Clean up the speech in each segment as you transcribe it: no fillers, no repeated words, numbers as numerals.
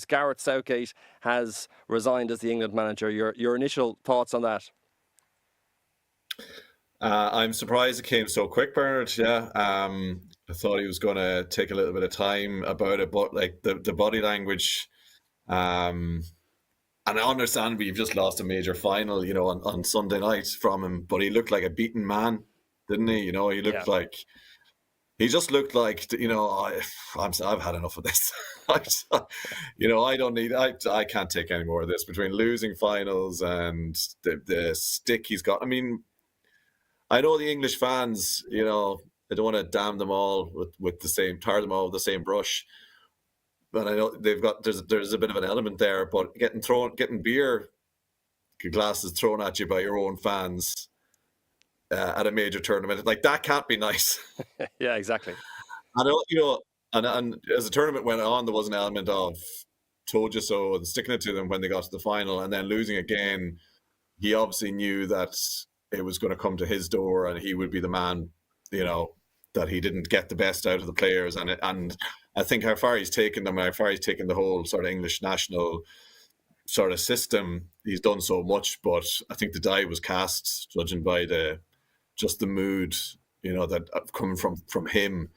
Gareth Southgate has resigned as the England manager. Your initial thoughts on that? I'm surprised it came so quick, Bernard. Yeah, I thought he was going to take a little bit of time about it, but like the body language, and understandably, you've just lost a major final, on Sunday night from him. But he looked like a beaten man, didn't he? He just looked like, I've had enough of this. I don't need, I can't take any more of this between losing finals and the stick he's got. I mean, I know the English fans, I don't want to damn them all with the same, tar them all with the same brush. But I know there's a bit of an element there, but getting beer glasses thrown at you by your own fans at a major tournament, like that can't be nice. Yeah, exactly. I know, and as the tournament went on, there was an element of told you so and sticking it to them when they got to the final, and then losing again. He obviously knew that it was going to come to his door, and he would be the man, that he didn't get the best out of the players, and I think how far he's taken them, how far he's taken the whole sort of English national sort of system. He's done so much, but I think the die was cast, judging by the mood, that coming from him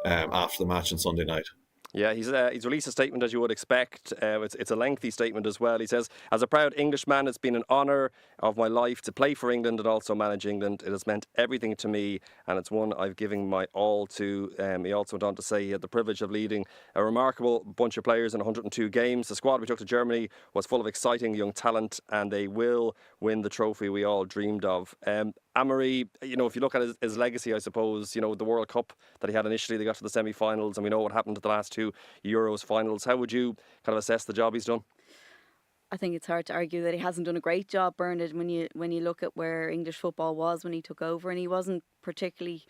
after the match on Sunday night. Yeah, he's released a statement, as you would expect. It's a lengthy statement as well. He says, "As a proud Englishman, it's been an honour of my life to play for England and also manage England. It has meant everything to me, and it's one I've given my all to." He also went on to say he had the privilege of leading a remarkable bunch of players in 102 games. The squad we took to Germany was full of exciting young talent, and they will win the trophy we all dreamed of. Ann-Marie, if you look at his legacy, I suppose, the World Cup that he had initially, they got to the semi-finals, and we know what happened at the last two Euros finals. How would you kind of assess the job he's done? I think it's hard to argue that he hasn't done a great job, Bernard, when you look at where English football was when he took over, and he wasn't particularly,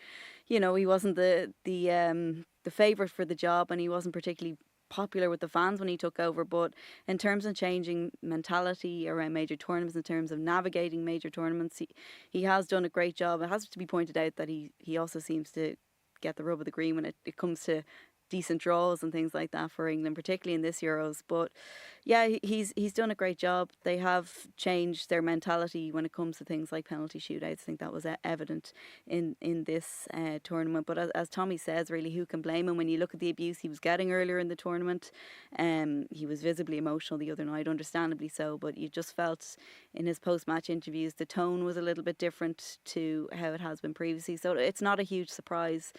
he wasn't the favourite for the job, and he wasn't particularly popular with the fans when he took over. But in terms of changing mentality around major tournaments, in terms of navigating major tournaments, he has done a great job. It has to be pointed out that he also seems to get the rub of the green when it comes to decent draws and things like that for England, particularly in this Euros. But yeah, he's done a great job. They have changed their mentality when it comes to things like penalty shootouts. I think that was evident in this tournament. But as Tommy says, really, who can blame him when you look at the abuse he was getting earlier in the tournament? He was visibly emotional the other night, understandably so, but you just felt in his post-match interviews the tone was a little bit different to how it has been previously. So it's not a huge surprise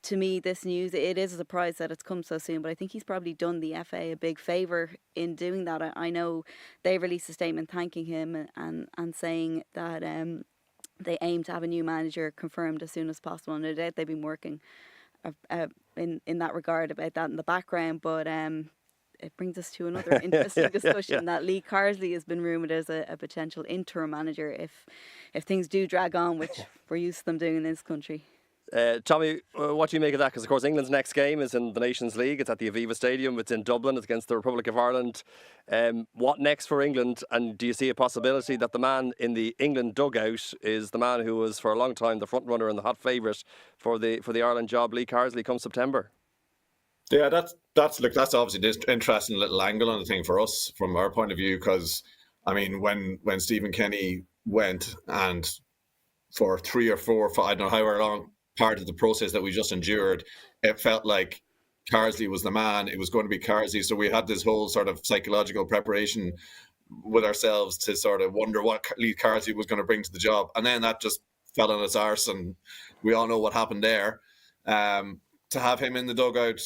to me, this news. It is a surprise that it's come so soon, but I think he's probably done the FA a big favour in doing that. I know they released a statement thanking him and saying that they aim to have a new manager confirmed as soon as possible. And no doubt they've been working in that regard about that in the background. But it brings us to another interesting discussion that Lee Carsley has been rumoured as a potential interim manager if things do drag on, which we're used to them doing in this country. Tommy, what do you make of that? Because, of course, England's next game is in the Nations League. It's at the Aviva Stadium. It's in Dublin. It's against the Republic of Ireland. What next for England? And do you see a possibility that the man in the England dugout is the man who was, for a long time, the front runner and the hot favourite for the Ireland job, Lee Carsley, come September? Yeah, that's obviously this interesting little angle on the thing for us from our point of view. Because, I mean, when Stephen Kenny went and for 3 or 4 or 5, I don't know however long part of the process that we just endured, it felt like Carsley was the man. It was going to be Carsley. So we had this whole sort of psychological preparation with ourselves to sort of wonder what Lee Carsley was going to bring to the job. And then that just fell on its arse, and we all know what happened there. To have him in the dugout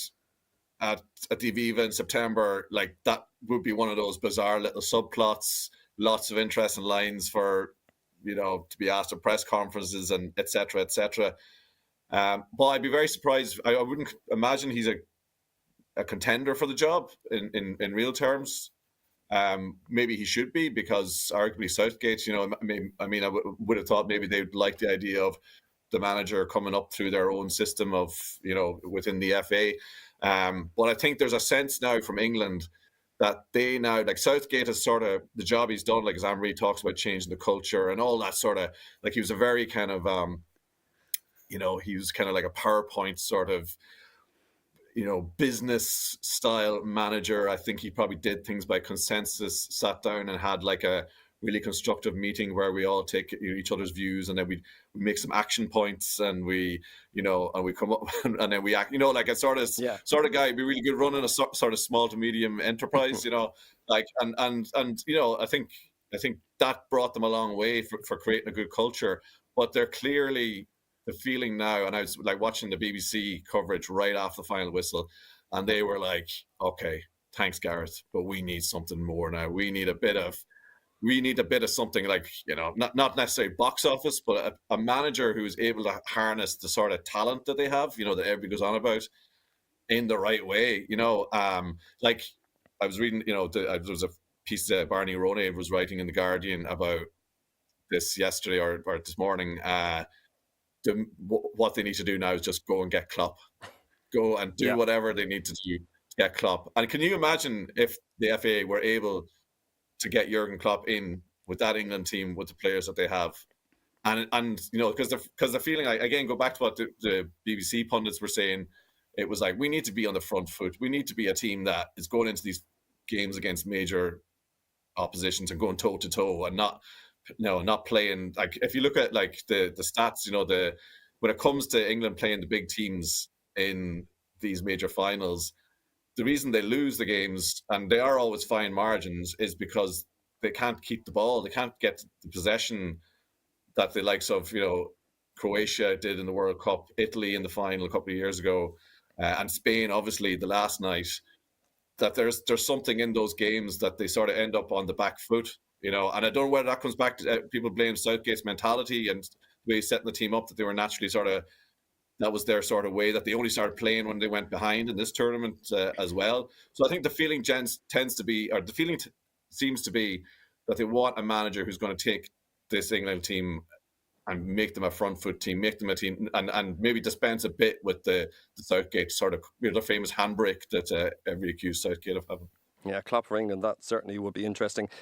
at the Aviva in September, like that would be one of those bizarre little subplots, lots of interesting lines for, to be asked at press conferences and et cetera, et cetera. But I'd be very surprised. I wouldn't imagine he's a contender for the job in real terms. Maybe he should be, because arguably Southgate, I would have thought maybe they'd like the idea of the manager coming up through their own system of, within the FA. But I think there's a sense now from England that they now, like Southgate is sort of, the job he's done, like as Ann-Marie talks about changing the culture and all that sort of, like he was a very kind of, he was kind of like a PowerPoint sort of, business style manager. I think he probably did things by consensus, sat down and had like a really constructive meeting where we all take each other's views, and then we make some action points, and we come up and then we act, like a sort of guy, be really good running a sort of small to medium enterprise, like, and I think that brought them a long way for creating a good culture. But they're clearly, the feeling now, and I was like watching the BBC coverage right after the final whistle, and they were like, okay, thanks Gareth, but we need something more now. We need a bit of something, like, not necessarily box office, but a manager who's able to harness the sort of talent that they have, that everybody goes on about, in the right way. Like I was reading, there was a piece that Barney Ronay was writing in The Guardian about this yesterday or this morning. What they need to do now is just go and get Klopp. Go and do whatever they need to do to get Klopp. And can you imagine if the FA were able to get Jurgen Klopp in with that England team, with the players that they have? And because the feeling, again, go back to what the BBC pundits were saying, it was like, we need to be on the front foot. We need to be a team that is going into these games against major oppositions and going toe to toe, and not playing, like, if you look at like the stats, when it comes to England playing the big teams in these major finals, the reason they lose the games, and they are always fine margins, is because they can't keep the ball. They can't get the possession that the likes of Croatia did in the World Cup, Italy in the final a couple of years ago, and Spain obviously the last night. That there's something in those games that they sort of end up on the back foot, and I don't know whether that comes back to people blame Southgate's mentality and the way he's setting the team up, that they were naturally that was their sort of way, that they only started playing when they went behind in this tournament as well. So I think the feeling seems to be that they want a manager who's going to take this England team and make them a front foot team, make them a team, and maybe dispense a bit with the Southgate sort of, the famous handbrake that every accused Southgate of having. Yeah, Klopp for England, that certainly would be interesting.